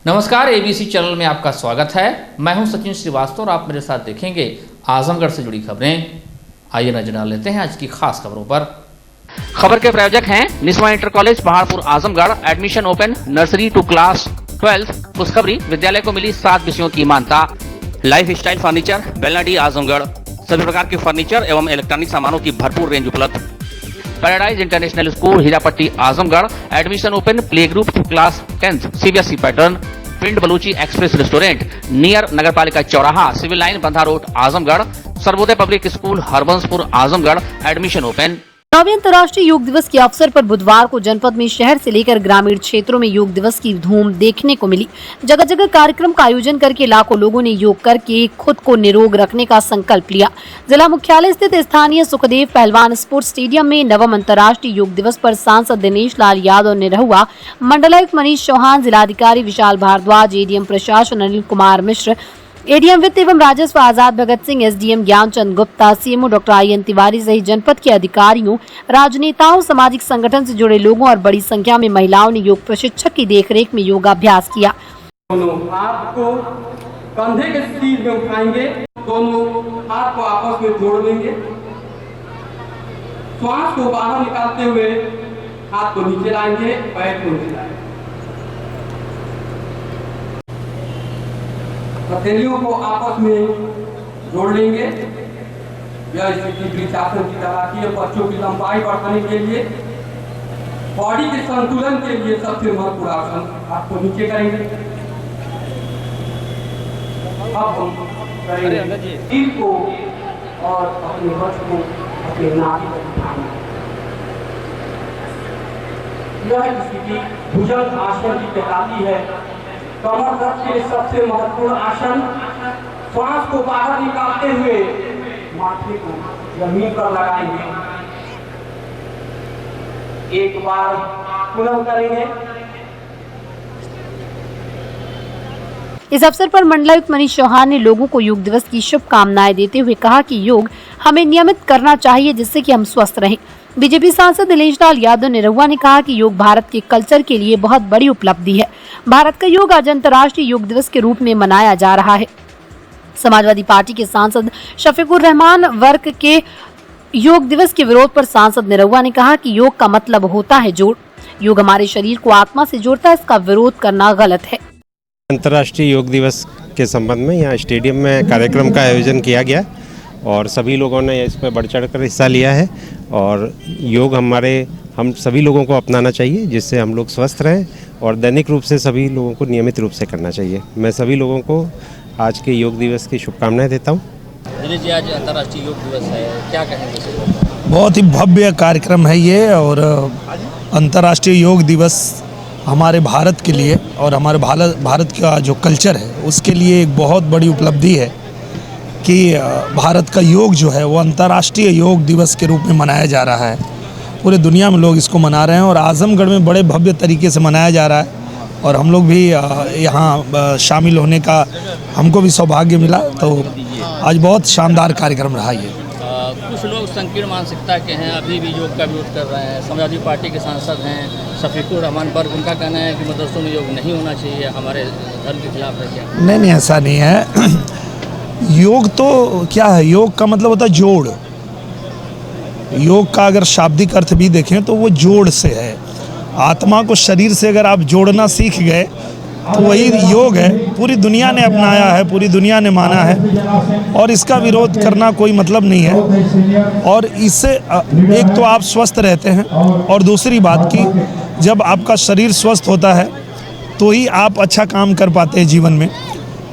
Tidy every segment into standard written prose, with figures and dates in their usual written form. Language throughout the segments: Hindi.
नमस्कार, एबीसी चैनल में आपका स्वागत है। मैं हूं सचिन श्रीवास्तव और आप मेरे साथ देखेंगे आजमगढ़ से जुड़ी खबरें। आइए नजर डाल लेते हैं आज की खास खबरों पर। खबर के प्रायोजक हैं Niswa inter college Paharpur Azamgarh. Admission open, nursery to class 12। खुशखबरी, विद्यालय को मिली 7 विषयों की मान्यता। Life style furniture, Belnadi Azamgarh. सभी प्रकार के फर्नीचर एवं इलेक्ट्रॉनिक सामानों की भरपूर रेंज उपलब्ध। Paradise international school Hirapatti Azamgarh. Admission open, play group to class 10 CBSE pattern. Pind Balluchi express restaurant near नगरपालिका चौराहा, civil line, Bandha road Azamgarh. Sarvodaya public school Harbanspur Azamgarh. Admission open. 9वें अंतर्राष्ट्रीय योग दिवस के अवसर पर बुधवार को जनपद में शहर से लेकर ग्रामीण क्षेत्रों में योग दिवस की धूम देखने को मिली। जगह जगह कार्यक्रम का आयोजन करके लाखों लोगों ने योग करके खुद को निरोग रखने का संकल्प लिया। जिला मुख्यालय स्थित स्थानीय सुखदेव पहलवान स्पोर्ट्स स्टेडियम में 9वां अंतर्राष्ट्रीय योग दिवस पर सांसद दिनेश लाल यादव निरहुआ, मंडलायुक्त मनीष चौहान, जिलाधिकारी विशाल भारद्वाज, एडीएम प्रशासन अनिल कुमार मिश्र, एडीएम वित्त एवं राजस्व Azad Bhagat Singh, SDM Gyanchand Gupta, CMO doctor IN Tiwari सहित जनपद के अधिकारियों, राजनेताओं, सामाजिक संगठन से जुड़े लोगों और बड़ी संख्या में महिलाओं ने योग प्रशिक्षक की देखरेख में योगाभ्यास किया। दोनों हाथ को कंधे के सीध में उठाएंगे, दोनों हाथ को आपस में जोड़ लेंगे। श्वास को बाहर निकालते हुए हाथ को नीचे लाएंगे, पैर को नीचे लाएंगे। हथेलियों को आपस में जोड़ लेंगे। यह स्थिति वृक्षासन की कहलाती है। बच्चों की लंबाई बढ़ाने के लिए, बॉडी के संतुलन के लिए सबसे महत्वपूर्ण आसन। आपको नीचे करेंगे। अब हम करेंगे सिर को और अपने वक्ष को अपने नाभि पर उठाएंगे। यह स्थिति भुजंग आसन की कहलाती है। कमर दर्द के सबसे महत्वपूर्ण आसन। श्वास को बाहर निकालते हुए माथे को जमीन पर लगाएंगे। एक बार पुनः करेंगे। इस अवसर पर मंडलायुक्त मनीष चौहान ने लोगों को योग दिवस की शुभकामनाएं देते हुए कहा कि योग हमें नियमित करना चाहिए जिससे कि हम स्वस्थ रहें। बीजेपी सांसद दिनेश लाल यादव निरहुआ ने कहा कि योग भारत के कल्चर के लिए बहुत बड़ी उपलब्धि है। भारत का योग आज अंतर्राष्ट्रीय योग दिवस के रूप में मनाया जा रहा है। समाजवादी पार्टी के सांसद शफीकुर रहमान वर्ग के योग दिवस के विरोध पर सांसद निरहुआ ने कहा कि योग का मतलब होता है जोड़। योग हमारे शरीर को आत्मा से जोड़ता है, इसका विरोध करना गलत है। अंतर्राष्ट्रीय योग दिवस के संबंध में यहाँ स्टेडियम में कार्यक्रम का आयोजन किया गया और सभी लोगों ने इसमें बढ़ चढ़कर हिस्सा लिया है। और योग हम सभी लोगों को अपनाना चाहिए जिससे हम लोग स्वस्थ रहें और दैनिक रूप से सभी लोगों को नियमित रूप से करना चाहिए। मैं सभी लोगों को आज के योग दिवस की शुभकामनाएं देता हूँ। दिनेश जी, आज अंतर्राष्ट्रीय योग दिवस है, क्या कहेंगे? बहुत ही भव्य कार्यक्रम है ये और अंतर्राष्ट्रीय योग दिवस हमारे भारत के लिए और हमारे भारत का जो कल्चर है उसके लिए एक बहुत बड़ी उपलब्धि है कि भारत का योग जो है वो अंतर्राष्ट्रीय योग दिवस के रूप में मनाया जा रहा है। पूरे दुनिया में लोग इसको मना रहे हैं और आजमगढ़ में बड़े भव्य तरीके से मनाया जा रहा है और हम लोग भी यहाँ शामिल होने का हमको भी सौभाग्य मिला। तो आज बहुत शानदार कार्यक्रम रहा ये। कुछ लोग संकीर्ण मानसिकता के हैं, अभी भी योग का विरोध कर रहे हैं। समाजवादी पार्टी के सांसद हैं शफीकुर रहमान वर्ग, उनका कहना है कि मदरसों में योग नहीं होना चाहिए, हमारे धर्म के खिलाफ है। क्या? नहीं, ऐसा नहीं है। योग तो क्या है, योग का मतलब होता है जोड़। योग का अगर शाब्दिक अर्थ भी देखें तो वो जोड़ से है। आत्मा को शरीर से अगर आप जोड़ना सीख गए तो वही योग है। पूरी दुनिया ने अपनाया है, पूरी दुनिया ने माना है और इसका विरोध करना कोई मतलब नहीं है। और इससे एक तो आप स्वस्थ रहते हैं और दूसरी बात कि जब आपका शरीर स्वस्थ होता है तो ही आप अच्छा काम कर पाते हैं जीवन में।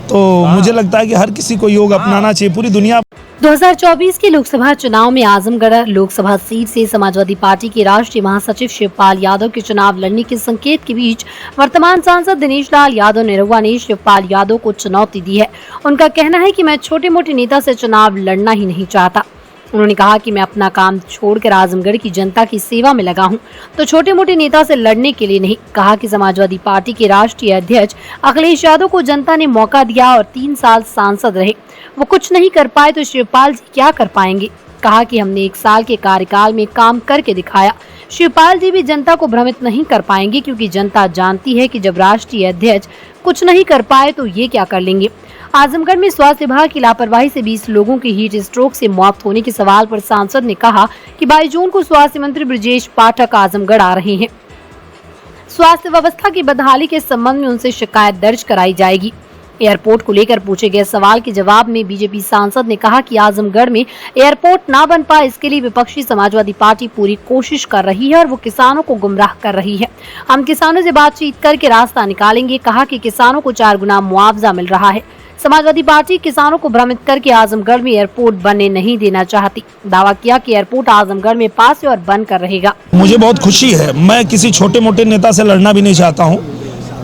तो मुझे लगता है कि हर किसी को योग अपनाना चाहिए। पूरी दुनिया 2024 के लोकसभा चुनाव में आजमगढ़ लोकसभा सीट से समाजवादी पार्टी के राष्ट्रीय महासचिव शिवपाल यादव के चुनाव लड़ने के संकेत के बीच वर्तमान सांसद दिनेश लाल यादव निरहुआ ने शिवपाल यादव को चुनौती दी है। उनका कहना है कि मैं छोटे मोटे नेता से चुनाव लड़ना ही नहीं चाहता। उन्होंने कहा कि मैं अपना काम छोड़कर आजमगढ़ की जनता की सेवा में लगा हूं, तो छोटे मोटे नेता से लड़ने के लिए नहीं। कहा कि समाजवादी पार्टी के राष्ट्रीय अध्यक्ष अखिलेश यादव को जनता ने मौका दिया और 3 साल सांसद रहे, वो कुछ नहीं कर पाए तो शिवपाल जी क्या कर पाएंगे। कहा कि हमने 1 साल के कार्यकाल में काम करके दिखाया। शिवपाल जी भी जनता को भ्रमित नहीं कर पाएंगे क्योंकि जनता जानती है कि जब राष्ट्रीय अध्यक्ष कुछ नहीं कर पाए तो ये क्या कर लेंगे। आजमगढ़ में स्वास्थ्य विभाग की लापरवाही से 20 लोगों की हीट स्ट्रोक से मौत होने के सवाल पर सांसद ने कहा कि 22 जून को स्वास्थ्य मंत्री ब्रजेश पाठक आजमगढ़ आ रहे हैं। स्वास्थ्य व्यवस्था की बदहाली के संबंध में उनसे शिकायत दर्ज कराई जाएगी। एयरपोर्ट को लेकर पूछे गए सवाल के जवाब में बीजेपी सांसद ने कहा कि आजमगढ़ में एयरपोर्ट ना बन पाए इसके लिए विपक्षी समाजवादी पार्टी पूरी कोशिश कर रही है और वो किसानों को गुमराह कर रही है। हम किसानों से बातचीत करके रास्ता निकालेंगे। कहा कि किसानों को 4 गुना मुआवजा मिल रहा है। समाजवादी पार्टी किसानों को भ्रमित करके आजमगढ़ में एयरपोर्ट बनने नहीं देना चाहती। दावा किया कि एयरपोर्ट आजमगढ़ में पास है और बनकर रहेगा। मुझे बहुत खुशी है। मैं किसी छोटे मोटे नेता से लड़ना भी नहीं चाहता हूँ,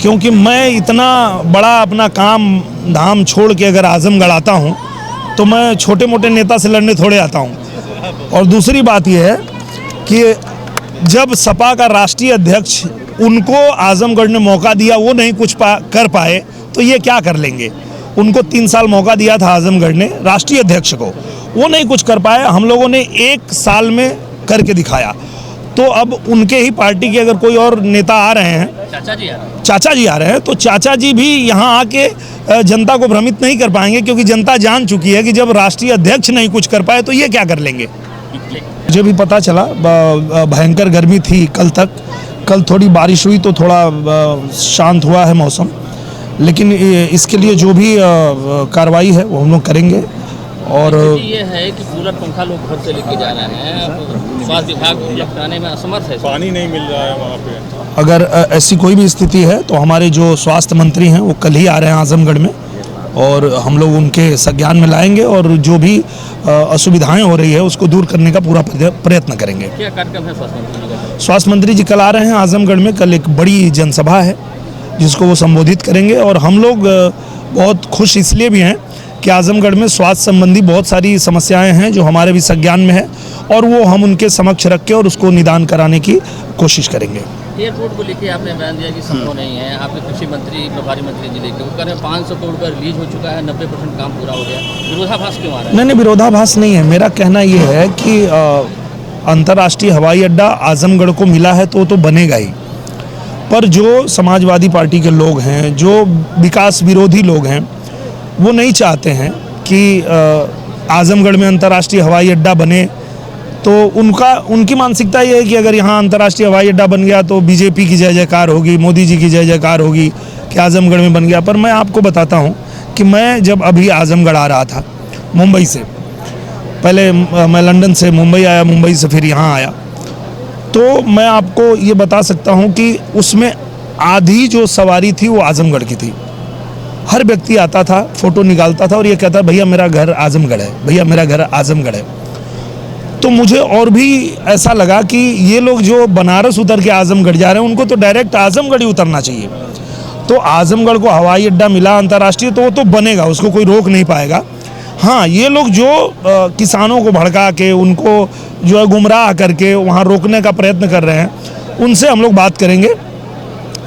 क्योंकि मैं इतना बड़ा अपना काम धाम छोड़ के अगर आजमगढ़ आता हूँ तो मैं छोटे मोटे नेता से लड़ने थोड़े आता हूँ। और दूसरी बात यह है कि जब सपा का राष्ट्रीय अध्यक्ष उनको आजमगढ़ ने मौका दिया, वो नहीं कुछ कर पाए तो ये क्या कर लेंगे। उनको 3 साल मौका दिया था आजमगढ़ ने राष्ट्रीय अध्यक्ष को, वो नहीं कुछ कर पाए। हम लोगों ने 1 साल में करके दिखाया। तो अब उनके ही पार्टी के अगर कोई और नेता आ रहे हैं, चाचा जी आ रहे हैं, तो चाचा जी भी यहाँ आके जनता को भ्रमित नहीं कर पाएंगे, क्योंकि जनता जान चुकी है कि जब राष्ट्रीय अध्यक्ष नहीं कुछ कर पाए तो ये क्या कर लेंगे। मुझे भी पता चला, भयंकर गर्मी थी कल तक। कल थोड़ी बारिश हुई तो थोड़ा शांत हुआ है मौसम, लेकिन इसके लिए जो भी कार्रवाई है वो हम लोग करेंगे। और ये है कि कूलर पंखा लोग घर से लेके जा रहे हैं, स्वास्थ्य विभाग लगाने में असमर्थ है, पानी नहीं मिल रहा है वहाँ पे। अगर ऐसी कोई भी स्थिति है तो हमारे जो स्वास्थ्य मंत्री हैं वो कल ही आ रहे हैं आजमगढ़ में, और हम लोग उनके संज्ञान में लाएंगे और जो भी असुविधाएं हो रही है उसको दूर करने का पूरा प्रयत्न करेंगे। क्या कार्यक्रम है स्वास्थ्य मंत्री का? स्वास्थ्य मंत्री जी कल आ रहे हैं आजमगढ़ में। कल एक बड़ी जनसभा है जिसको वो संबोधित करेंगे, और हम लोग बहुत खुश इसलिए भी हैं कि आजमगढ़ में स्वास्थ्य संबंधी बहुत सारी समस्याएं हैं जो हमारे भी संज्ञान में है, और वो हम उनके समक्ष रख के और उसको निदान कराने की कोशिश करेंगे। एयरपोर्ट को लेकर आपने बयान दिया कि संभव नहीं है। आपके कृषि मंत्री, प्रभारी मंत्री जी लेकर वो कह रहे हैं 500 करोड़ रुपये रिलीज हो चुका है, 90% काम पूरा हो गया। विरोधाभास क्यों आ रहा है? नहीं, विरोधाभास नहीं है। मेरा कहना ये है कि अंतर्राष्ट्रीय हवाई अड्डा आजमगढ़ को मिला है तो बनेगा ही, पर जो समाजवादी पार्टी के लोग हैं, जो विकास विरोधी लोग हैं, वो नहीं चाहते हैं कि आजमगढ़ में अंतर्राष्ट्रीय हवाई अड्डा बने। तो उनकी मानसिकता ये है कि अगर यहाँ अंतर्राष्ट्रीय हवाई अड्डा बन गया तो बीजेपी की जय जयकार होगी, मोदी जी की जय जयकार होगी कि आजमगढ़ में बन गया। पर मैं आपको बताता हूँ कि मैं जब अभी आजमगढ़ आ रहा था मुंबई से, पहले मैं लंदन से मुंबई आया, मुंबई से फिर यहाँ आया, तो मैं आपको ये बता सकता हूँ कि उसमें आधी जो सवारी थी वो आजमगढ़ की थी। हर व्यक्ति आता था, फोटो निकालता था और ये कहता भैया मेरा घर आजमगढ़ है, भैया मेरा घर आजमगढ़ है। तो मुझे और भी ऐसा लगा कि ये लोग जो बनारस उतर के आजमगढ़ जा रहे हैं उनको तो डायरेक्ट आजमगढ़ ही उतरना चाहिए। तो आजमगढ़ को हवाई अड्डा मिला अंतर्राष्ट्रीय, तो वो तो बनेगा, उसको कोई रोक नहीं पाएगा। हाँ, ये लोग जो किसानों को भड़का के, उनको जो है गुमराह करके वहाँ रोकने का प्रयत्न कर रहे हैं, उनसे हम लोग बात करेंगे।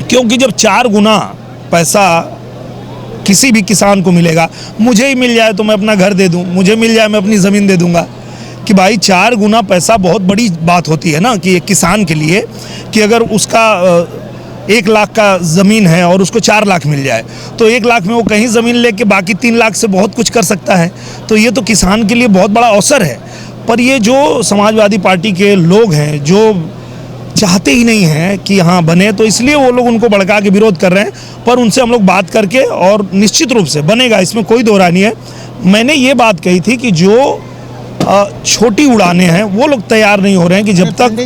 क्योंकि जब 4 गुना पैसा किसी भी किसान को मिलेगा, मुझे ही मिल जाए तो मैं अपना घर दे दूं, मुझे मिल जाए मैं अपनी ज़मीन दे दूंगा, कि भाई 4 गुना पैसा बहुत बड़ी बात होती है ना कि एक किसान के लिए, कि अगर उसका 1 लाख का ज़मीन है और उसको 4 लाख मिल जाए तो 1 लाख में वो कहीं ज़मीन लेके बाकी 3 लाख से बहुत कुछ कर सकता है। तो ये तो किसान के लिए बहुत बड़ा अवसर है। पर ये जो समाजवादी पार्टी के लोग हैं जो चाहते ही नहीं हैं कि यहाँ बने, तो इसलिए वो लोग उनको भड़का के विरोध कर रहे हैं। पर उनसे हम लोग बात करके, और निश्चित रूप से बनेगा, इसमें कोई दो राय नहीं है। मैंने ये बात कही थी कि जो छोटी उड़ानें हैं वो लोग तैयार नहीं हो रहे हैं कि जब तक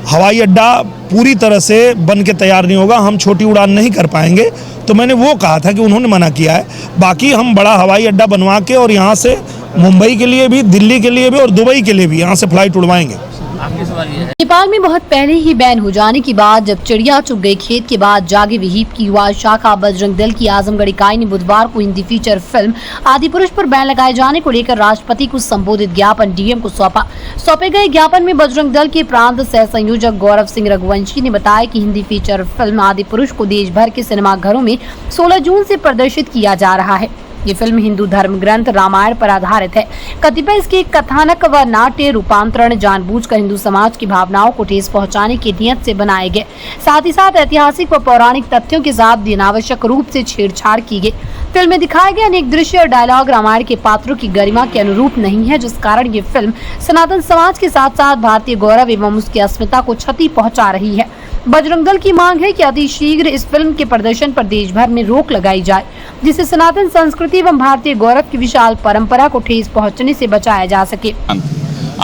हवाई अड्डा पूरी तरह से बन के तैयार नहीं होगा हम छोटी उड़ान नहीं कर पाएंगे। तो मैंने वो कहा था कि उन्होंने मना किया है। बाकी हम बड़ा हवाई अड्डा बनवा के और यहाँ से मुंबई के लिए भी, दिल्ली के लिए भी और दुबई के लिए भी यहाँ से फ्लाइट उड़वाएंगे। नेपाल में बहुत पहले ही बैन हो जाने के बाद जब चिड़िया चुग गई खेत के बाद जागे विहिप की युवा शाखा बजरंग दल की आजमगढ़ इकाई ने बुधवार को हिंदी फीचर फिल्म आदिपुरुष पर बैन लगाए जाने को लेकर राष्ट्रपति को संबोधित ज्ञापन डीएम को सौंपे गए ज्ञापन में बजरंग दल के प्रांत सह संयोजक गौरव सिंह रघुवंशी ने बताया कि हिंदी फीचर फिल्म आदिपुरुष को देश भर के सिनेमाघरों में 16 जून से प्रदर्शित किया जा रहा है। ये फिल्म हिंदू धर्म ग्रंथ रामायण पर आधारित है। कतिपय इसके कथानक व नाट्य रूपांतरण जानबूझकर हिंदू समाज की भावनाओं को ठेस पहुंचाने की नियत से बनाए गए। साथ ही साथ ऐतिहासिक व पौराणिक तथ्यों के साथ अनावश्यक रूप से छेड़छाड़ की गई। फिल्म में दिखाए गए अनेक दृश्य और डायलॉग रामायण के पात्रों की गरिमा के अनुरूप नहीं है, जिस कारण ये फिल्म सनातन समाज के साथ साथ भारतीय गौरव एवं उसकी अस्मिता को क्षति पहुंचा रही है। बजरंग दल की मांग है कि अति शीघ्र इस फिल्म के प्रदर्शन पर देश भर में रोक लगाई जाए, जिससे सनातन संस्कृति एवं भारतीय गौरव की विशाल परंपरा को ठेस पहुंचने से बचाया जा सके।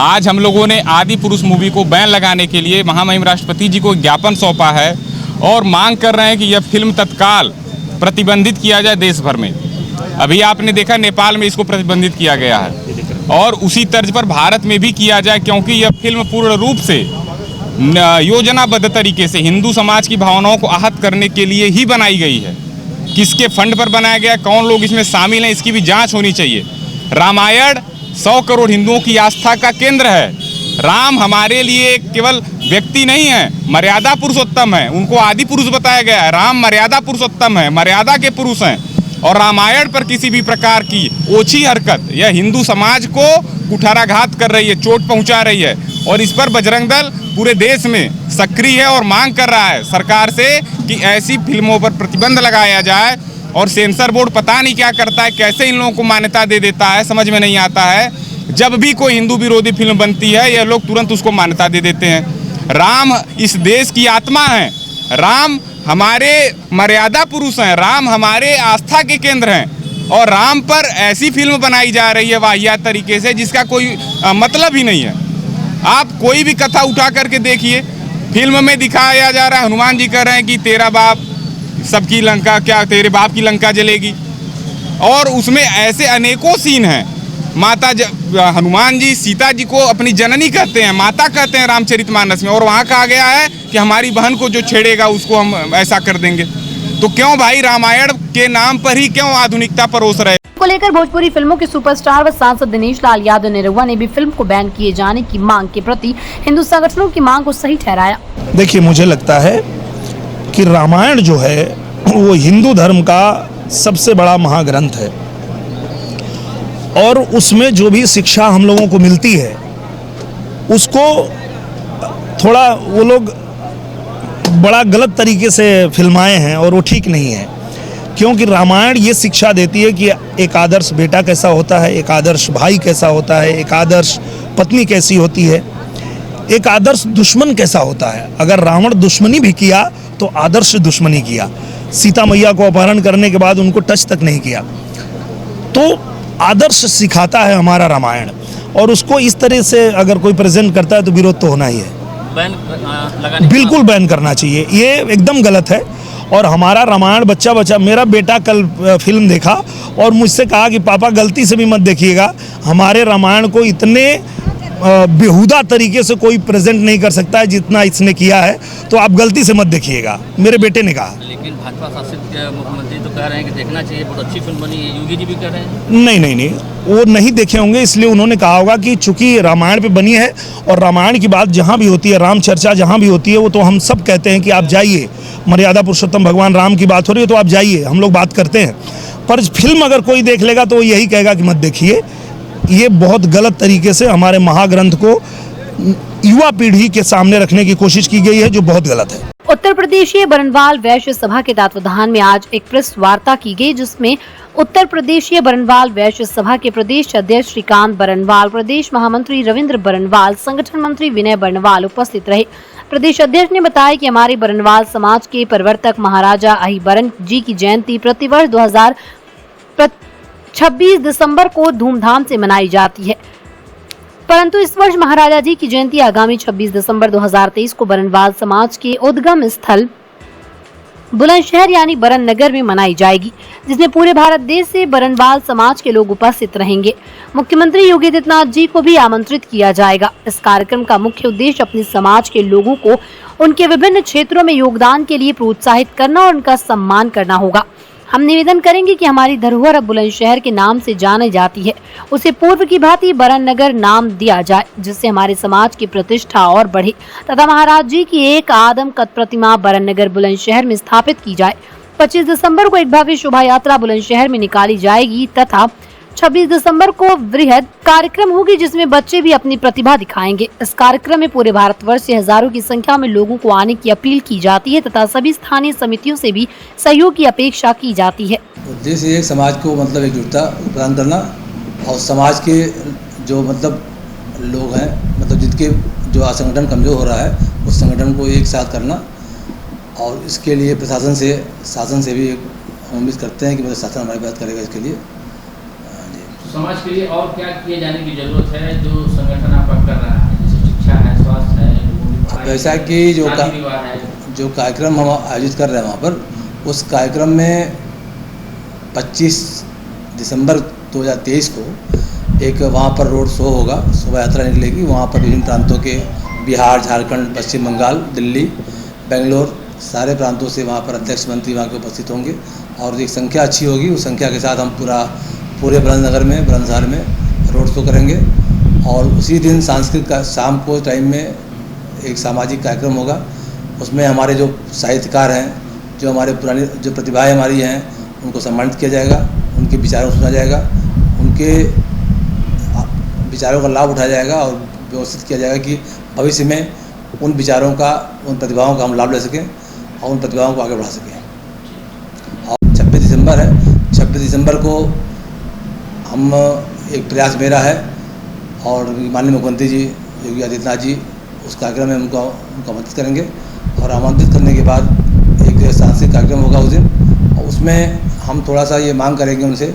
आज हम लोगों ने आदि पुरुष मूवी को बैन लगाने के लिए महामहिम राष्ट्रपति जी को ज्ञापन सौंपा है और मांग कर रहे हैं कि यह फिल्म तत्काल प्रतिबंधित किया जाए देश भर में। अभी आपने देखा नेपाल में इसको प्रतिबंधित किया गया है और उसी तर्ज पर भारत में भी किया जाए, क्योंकि यह फिल्म पूर्ण रूप से योजनाबद्ध तरीके से हिंदू समाज की भावनाओं को आहत करने के लिए ही बनाई गई है। किसके फंड पर बनाया गया, कौन लोग इसमें शामिल हैं, इसकी भी जांच होनी चाहिए। रामायण 100 करोड़ हिंदुओं की आस्था का केंद्र है। राम हमारे लिए केवल व्यक्ति नहीं है, मर्यादा पुरुषोत्तम है। उनको आदि पुरुष बताया गया है। राम मर्यादा पुरुषोत्तम है, मर्यादा के पुरुष हैं। और रामायण पर किसी भी प्रकार की ओछी हरकत यह हिंदू समाज को कुठाराघात कर रही है, चोट पहुंचा रही है। और इस पर बजरंग दल पूरे देश में सक्रिय है और मांग कर रहा है सरकार से कि ऐसी फिल्मों पर प्रतिबंध लगाया जाए। और सेंसर बोर्ड पता नहीं क्या करता है, कैसे इन लोगों को मान्यता दे देता है, समझ में नहीं आता है। जब भी कोई हिंदू विरोधी फिल्म बनती है यह लोग तुरंत उसको मान्यता दे देते हैं। राम इस देश की आत्मा है, राम हमारे मर्यादा पुरुष हैं, राम हमारे आस्था के केंद्र हैं। और राम पर ऐसी फिल्म बनाई जा रही है वाहियात तरीके से जिसका कोई मतलब ही नहीं है। आप कोई भी कथा उठा करके देखिए, फिल्म में दिखाया जा रहा है हनुमान जी कह रहे हैं कि तेरा बाप सबकी लंका, क्या तेरे बाप की लंका जलेगी। और उसमें ऐसे अनेकों सीन हैं। माता हनुमान जी सीता जी को अपनी जननी कहते हैं, माता कहते हैं रामचरितमानस में। और वहाँ कहा गया है कि हमारी बहन को जो छेड़ेगा उसको हम ऐसा कर देंगे। तो क्यों भाई रामायण के नाम पर ही क्यों आधुनिकता परोस रहे को लेकर भोजपुरी फिल्मों के सुपरस्टार व सांसद दिनेश लाल यादव निरहुआ ने भी फिल्म को बैन किए जाने की मांग के प्रति हिंदू संगठनों की मांग को सही ठहराया। देखिए, मुझे लगता है कि रामायण जो है वो हिंदू धर्म का सबसे बड़ा महाग्रंथ है और उसमें जो भी शिक्षा हम लोगों को मिलती है उसको थोड़ा वो लोग बड़ा गलत तरीके से फिल्माए हैं और वो ठीक नहीं है। क्योंकि रामायण ये शिक्षा देती है कि एक आदर्श बेटा कैसा होता है, एक आदर्श भाई कैसा होता है, एक आदर्श पत्नी कैसी होती है, एक आदर्श दुश्मन कैसा होता है। अगर रावण दुश्मनी भी किया तो आदर्श दुश्मनी किया। सीता मैया को अपहरण करने के बाद उनको टच तक नहीं किया। तो आदर्श सिखाता है हमारा रामायण और उसको इस तरह से अगर कोई प्रेजेंट करता है तो विरोध तो होना ही है। बिल्कुल बैन करना चाहिए, ये एकदम गलत है। और हमारा रामायण बच्चा मेरा बेटा कल फिल्म देखा और मुझसे कहा कि पापा गलती से भी मत देखिएगा, हमारे रामायण को इतने बेहुदा तरीके से कोई प्रेजेंट नहीं कर सकता है जितना इसने किया है, तो आप गलती से मत देखिएगा, मेरे बेटे ने कहा। लेकिन भाजपा शासित मुख्यमंत्री तो कह रहे हैं कि देखना चाहिए, बहुत अच्छी फिल्म बनी है। योगी जी भी कह रहे हैं नहीं, वो नहीं देखे होंगे, इसलिए उन्होंने कहा होगा कि चूंकि रामायण पे बनी है और रामायण की बात जहाँ भी होती है, राम चर्चा जहाँ भी होती है, वो तो हम सब कहते हैं कि आप जाइए, मर्यादा पुरुषोत्तम भगवान राम की बात हो रही है तो आप जाइए, हम लोग बात करते हैं। पर फिल्म अगर कोई देख लेगा तो वो यही कहेगा कि मत देखिए। ये बहुत गलत तरीके से हमारे महाग्रंथ को युवा पीढ़ी के सामने रखने की कोशिश की गई है, जो बहुत गलत है। उत्तर प्रदेशीय बरनवाल वैश्य सभा के तत्वाधान में आज एक प्रेस वार्ता की गई, जिसमें उत्तर प्रदेशीय बरनवाल वैश्य सभा के प्रदेश अध्यक्ष श्रीकांत बरनवाल, प्रदेश महामंत्री रविंद्र बरनवाल, संगठन मंत्री विनय बरनवाल उपस्थित रहे। प्रदेश अध्यक्ष ने बताया कि हमारे बरनवाल समाज के प्रवर्तक महाराजा अहिबरन जी की जयंती प्रतिवर्ष 26 दिसंबर को धूमधाम से मनाई जाती है, परंतु इस वर्ष महाराजा जी की जयंती आगामी 26 दिसंबर 2023 को बरनवाल समाज के उद्गम स्थल बुलंदशहर यानी बरन नगर में मनाई जाएगी, जिसमें पूरे भारत देश से बरनवाल समाज के लोग उपस्थित रहेंगे। मुख्यमंत्री योगी आदित्यनाथ जी को भी आमंत्रित किया जाएगा। इस कार्यक्रम का मुख्य उद्देश्य अपने समाज के लोगों को उनके विभिन्न क्षेत्रों में योगदान के लिए प्रोत्साहित करना और उनका सम्मान करना होगा। हम निवेदन करेंगे कि हमारी धरोहर अब बुलंदशहर के नाम से जानी जाती है, उसे पूर्व की भांति बरन नगर नाम दिया जाए, जिससे हमारे समाज की प्रतिष्ठा और बढ़े तथा महाराज जी की एक आदम कद प्रतिमा बरन नगर बुलंदशहर में स्थापित की जाए। 25 दिसंबर को एक भव्य शोभा यात्रा बुलंदशहर में निकाली जाएगी तथा 26 दिसंबर को वृहद कार्यक्रम होगी जिसमें बच्चे भी अपनी प्रतिभा दिखाएंगे। इस कार्यक्रम में पूरे भारतवर्ष से हजारों की संख्या में लोगों को आने की अपील की जाती है तथा सभी स्थानीय समितियों से भी सहयोग की अपेक्षा की जाती है। उद्देश्य एक समाज को मतलब एकजुटता प्रदान करना और समाज के जो मतलब लोग हैं मतलब जिनके जो संगठन कमज़ोर हो रहा है उस संगठन को एक साथ करना और इसके लिए प्रशासन से शासन से भी उम्मीद करते हैं कि मतलब शासन हमारी बात करेगा इसके लिए। समाज के लिए और क्या किए जाने की जरूरत है जो संगठन आपका कर रहा है, जैसे शिक्षा है, स्वास्थ्य है, जैसा कि जो कार्यक्रम हम आयोजित कर रहे हैं वहाँ पर उस कार्यक्रम में 25 दिसंबर 2023 को एक वहाँ पर रोड शो होगा, शोभा यात्रा निकलेगी। वहाँ पर विभिन्न प्रांतों के बिहार, झारखंड, पश्चिम बंगाल, दिल्ली, बेंगलोर सारे प्रांतों से वहाँ पर अध्यक्ष मंत्री वहाँ के उपस्थित होंगे और एक संख्या अच्छी होगी। उस संख्या के साथ हम पूरे बुलंदशहर में रोड शो करेंगे और उसी दिन सांस्कृतिक शाम को टाइम में एक सामाजिक कार्यक्रम होगा। उसमें हमारे जो साहित्यकार हैं, जो हमारे पुरानी जो प्रतिभाएं हमारी हैं, उनको सम्मानित किया जाएगा, उनके विचारों को सुना जाएगा, उनके विचारों का लाभ उठाया जाएगा और व्यवस्थित किया जाएगा कि भविष्य में उन विचारों का, उन प्रतिभाओं का हम लाभ ले सकें और उन प्रतिभाओं को आगे बढ़ा सकें। और 26 दिसंबर है, 26 दिसंबर को हम एक प्रयास मेरा है और माननीय मुख्यमंत्री जी योगी आदित्यनाथ जी उस कार्यक्रम में उनको आमंत्रित करेंगे और आमंत्रित करने के बाद एक सांस्कृतिक कार्यक्रम होगा उस दिन और उसमें हम थोड़ा सा ये मांग करेंगे उनसे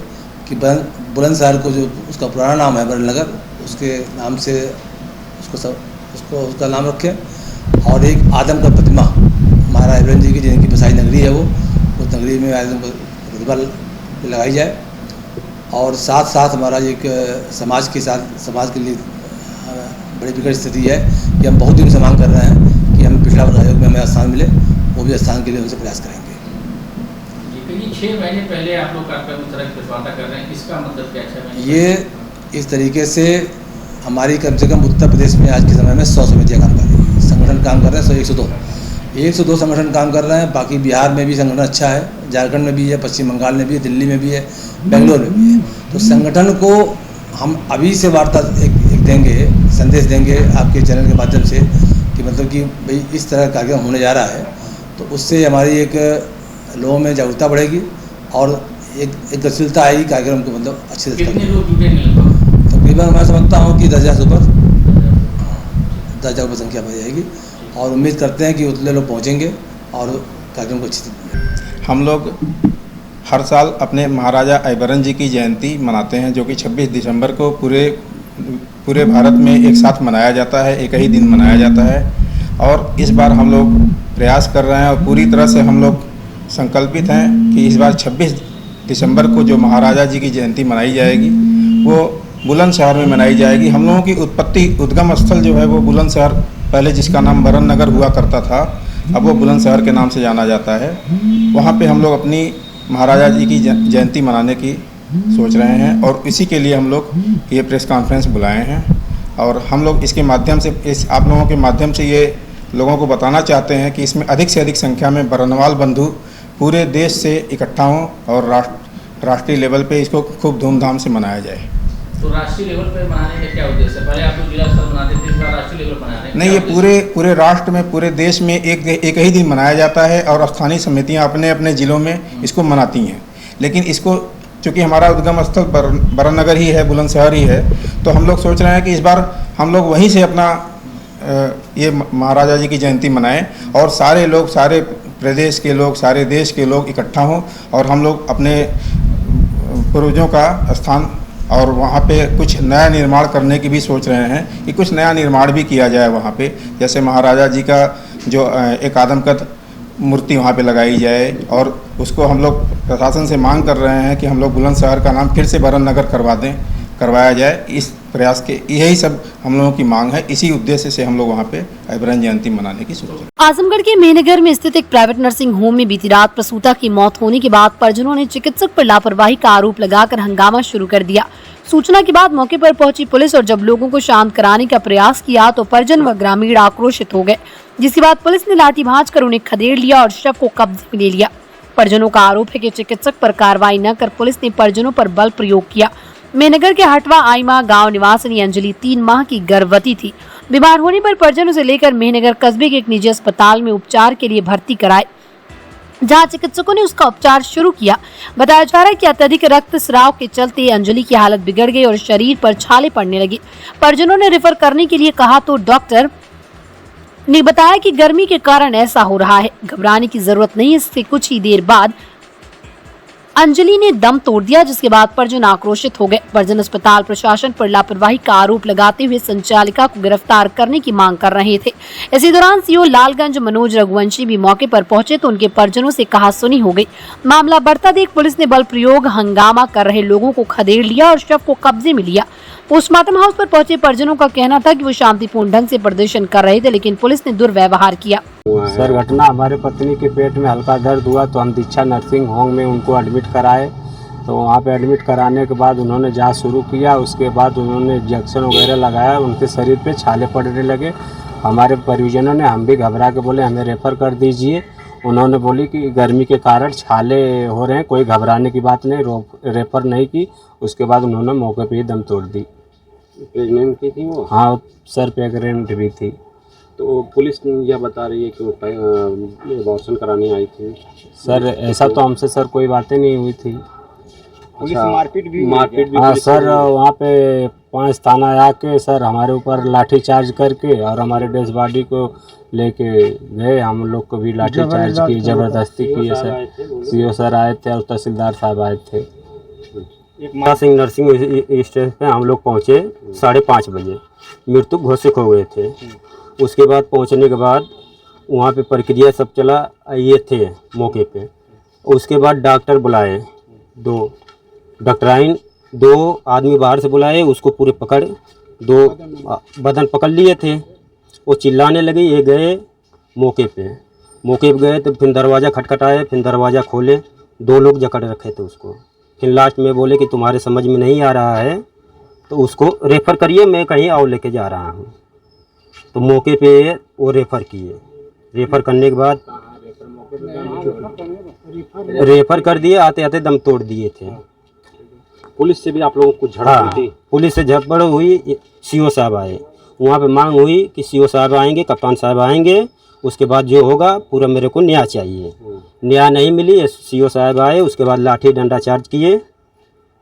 कि बुलंदशहर को जो उसका पुराना नाम है बरनगर, उसके नाम से उसका नाम रखें और एक आदमकद प्रतिमा महाराज अहिबरन जी की जिनकी बसाई नगरी है वो उस नगरी में आदमकद प्रतिमा लगाई जाए और साथ साथ हमारा एक समाज के लिए बड़ी विकट स्थिति है कि हम बहुत दिन से मांग कर रहे हैं कि हम पिछड़ा वर्ग आयोग में हमें स्थान मिले, वो भी स्थान के लिए उनसे प्रयास करेंगे। 6 महीने पहले आप लोग कार्यक्रम इस तरह की वादा कर रहे हैं, इसका मतलब क्या है? ये इस तरीके से हमारी कम से कम उत्तर प्रदेश में आज के समय में 100 समितियाँ काम कर रही हैं, संगठन काम कर रहे हैं, 102 संगठन काम कर रहे हैं। बाकी बिहार में भी संगठन अच्छा है, झारखंड में भी है, पश्चिम बंगाल में भी है, दिल्ली में भी है, बेंगलोर में भी है। तो संगठन को हम अभी से वार्ता एक देंगे, संदेश देंगे आपके चैनल के माध्यम से कि मतलब कि भाई इस तरह का कार्यक्रम होने जा रहा है, तो उससे हमारी एक लोगों में जागरूकता बढ़ेगी और एक गतिशीलता आएगी कार्यक्रम को मतलब अच्छे से। तकरीबन मैं समझता हूँ कि 10,000 से ऊपर 10,000 संख्या बढ़ जाएगी और उम्मीद करते हैं कि उतने लोग पहुँचेंगे और कार्यक्रम को अच्छी से। हम लोग हर साल अपने महाराजा अहिबरन जी की जयंती मनाते हैं जो कि 26 दिसंबर को पूरे भारत में एक साथ मनाया जाता है, एक ही दिन मनाया जाता है। और इस बार हम लोग प्रयास कर रहे हैं और पूरी तरह से हम लोग संकल्पित हैं कि इस बार 26 दिसंबर को जो महाराजा जी की जयंती मनाई जाएगी वो बुलंदशहर में मनाई जाएगी। हम लोगों की उद्गम स्थल जो है वो बुलंदशहर, पहले जिसका नाम बरनगर हुआ करता था, अब वो बुलंदशहर के नाम से जाना जाता है। वहाँ पे हम लोग अपनी महाराजा जी की जयंती मनाने की सोच रहे हैं और इसी के लिए हम लोग ये प्रेस कॉन्फ्रेंस बुलाए हैं और हम लोग इसके माध्यम से आप लोगों के माध्यम से ये लोगों को बताना चाहते हैं कि इसमें अधिक से अधिक संख्या में बरनवाल बंधु पूरे देश से इकट्ठा हों और राष्ट्रीय लेवल पे इसको खूब धूमधाम से मनाया जाए। तो राष्ट्रीय लेवल पे मनाने का क्या उद्देश्य है? पहले आप लोग जिला स्तर मनाते थे, इस बार राष्ट्रीय लेवल मना रहे हैं? नहीं, ये पूरे राष्ट्र में, पूरे देश में एक ही दिन मनाया जाता है और स्थानीय समितियां अपने अपने ज़िलों में इसको मनाती हैं। लेकिन इसको चूँकि हमारा उद्गम स्थल बरनगर ही है, बुलंदशहर ही है, तो हम लोग सोच रहे हैं कि इस बार हम लोग वहीं से अपना ये महाराजा जी की जयंती मनाएं और सारे लोग, सारे प्रदेश के लोग, सारे देश के लोग इकट्ठा हों और हम लोग अपने पूर्वजों का स्थान और वहाँ पे कुछ नया निर्माण करने की भी सोच रहे हैं कि कुछ नया निर्माण भी किया जाए वहाँ पे। जैसे महाराजा जी का जो एक आदमकद मूर्ति वहाँ पे लगाई जाए और उसको हम लोग प्रशासन से मांग कर रहे हैं कि हम लोग बुलंदशहर का नाम फिर से बरनगर करवाया जाए। इस प्रयास के यही सब हम लोगों की मांग है। इसी उद्देश्य से हम लोग वहाँ पे अहिबरन जयंती मनाने की सोच रहे हैं। आजमगढ़ के मेहनगर में स्थित एक प्राइवेट नर्सिंग होम में बीती रात प्रसूता की मौत होने के बाद परिजनों ने चिकित्सक पर लापरवाही का आरोप लगाकर हंगामा शुरू कर दिया। सूचना के बाद मौके पर पहुंची पुलिस और जब लोगों को शांत कराने का प्रयास किया तो परिजन व ग्रामीण आक्रोशित हो गए, जिसके बाद पुलिस ने लाठीचार्ज कर उन्हें खदेड़ लिया और शव को कब्जे में ले लिया। परिजनों का आरोप है कि चिकित्सक पर कार्रवाई न कर पुलिस ने परिजनों पर बल प्रयोग किया। मेहनगर के हटवा आईमा गांव निवासिनी अंजलि 3 माह की गर्भवती थी। बीमार होने पर परिजनों से लेकर मेहनगर कस्बे के एक निजी अस्पताल में उपचार के लिए भर्ती कराए, जहां चिकित्सकों ने उसका उपचार शुरू किया। बताया जा रहा है कि अत्यधिक रक्तस्राव के चलते अंजलि की हालत बिगड़ गई और शरीर पर छाले पड़ने लगे। परिजनों ने रेफर करने के लिए कहा तो डॉक्टर ने बताया कि गर्मी के कारण ऐसा हो रहा है, घबराने की जरूरत नहीं। इससे कुछ ही देर बाद अंजलि ने दम तोड़ दिया, जिसके बाद परिजन आक्रोशित हो गए। परिजन अस्पताल प्रशासन पर लापरवाही का आरोप लगाते हुए संचालिका को गिरफ्तार करने की मांग कर रहे थे। इसी दौरान सीओ लालगंज मनोज रघुवंशी भी मौके पर पहुंचे तो उनके परिजनों से कहासुनी हो गई। मामला बढ़ता देख पुलिस ने बल प्रयोग, हंगामा कर रहे लोगों को खदेड़ लिया और शव को कब्जे में लिया। पोस्टमार्टम हाउस पर पहुंचे परिजनों का कहना था कि वो शांतिपूर्ण ढंग से प्रदर्शन कर रहे थे, लेकिन पुलिस ने दुर्व्यवहार किया। सर, घटना हमारे पत्नी के पेट में हल्का दर्द हुआ तो हम दीक्षा नर्सिंग होम में उनको एडमिट कराए। तो वहाँ पे एडमिट कराने के बाद उन्होंने जांच शुरू किया। उसके बाद उन्होंने इंजेक्शन वगैरह लगाया, उनके शरीर पे छाले पड़ने लगे। हमारे परिजनों ने, हम भी घबरा के बोले हमें रेफ़र कर दीजिए। उन्होंने बोली कि गर्मी के कारण छाले हो रहे हैं, कोई घबराने की बात नहीं, रेफ़र नहीं की। उसके बाद उन्होंने मौके पर ही दम तोड़ दी। प्रेग्नेंट की थी वो? हाँ सर, प्रेग्नेंट भी थी। तो पुलिस यह बता रही है कि वो अबॉर्शन कराने आई थी। सर ऐसा तो हमसे सर कोई बातें नहीं हुई थी। पुलिस मारपीट भी हाँ सर, वहाँ पे 5 थाना आके सर हमारे ऊपर लाठी चार्ज करके और हमारे डेड बॉडी को लेके गए। हम लोग को भी लाठी चार्ज की, ज़बरदस्ती की है सर। सीओ सर आए थे और तहसीलदार साहब आए थे। सिंह नर्सिंग स्टेशन पे हम लोग पहुँचे 5:30 बजे। मृतक घोषित हो गए थे। उसके बाद पहुंचने के बाद वहाँ पे प्रक्रिया सब चला, ये थे मौके पे। उसके बाद डॉक्टर बुलाए, 2 डॉक्टराइन, 2 आदमी बाहर से बुलाए। उसको पूरे पकड़ 2 बदन पकड़ लिए थे। वो चिल्लाने लगे। ये गए मौके पे गए तो फिर दरवाज़ा खटखटाए, फिर दरवाज़ा खोले। 2 लोग जकड़ रखे थे उसको। फिर लास्ट में बोले कि तुम्हारे समझ में नहीं आ रहा है तो उसको रेफ़र करिए, मैं कहीं और लेके जा रहा हूँ। तो मौके पे वो रेफ़र किए। रेफ़र करने के बाद रेफ़र कर दिए, आते आते दम तोड़ दिए थे। पुलिस से भी आप लोगों को झड़प हुई थी? पुलिस से झड़प हुई। सीओ साहब आए, वहाँ पे मांग हुई कि सीओ साहब आएंगे, कप्तान साहब आएंगे, उसके बाद जो होगा पूरा मेरे को न्याय चाहिए। न्याय नहीं मिली। सीओ साहब आए, उसके बाद लाठी डंडा चार्ज किए।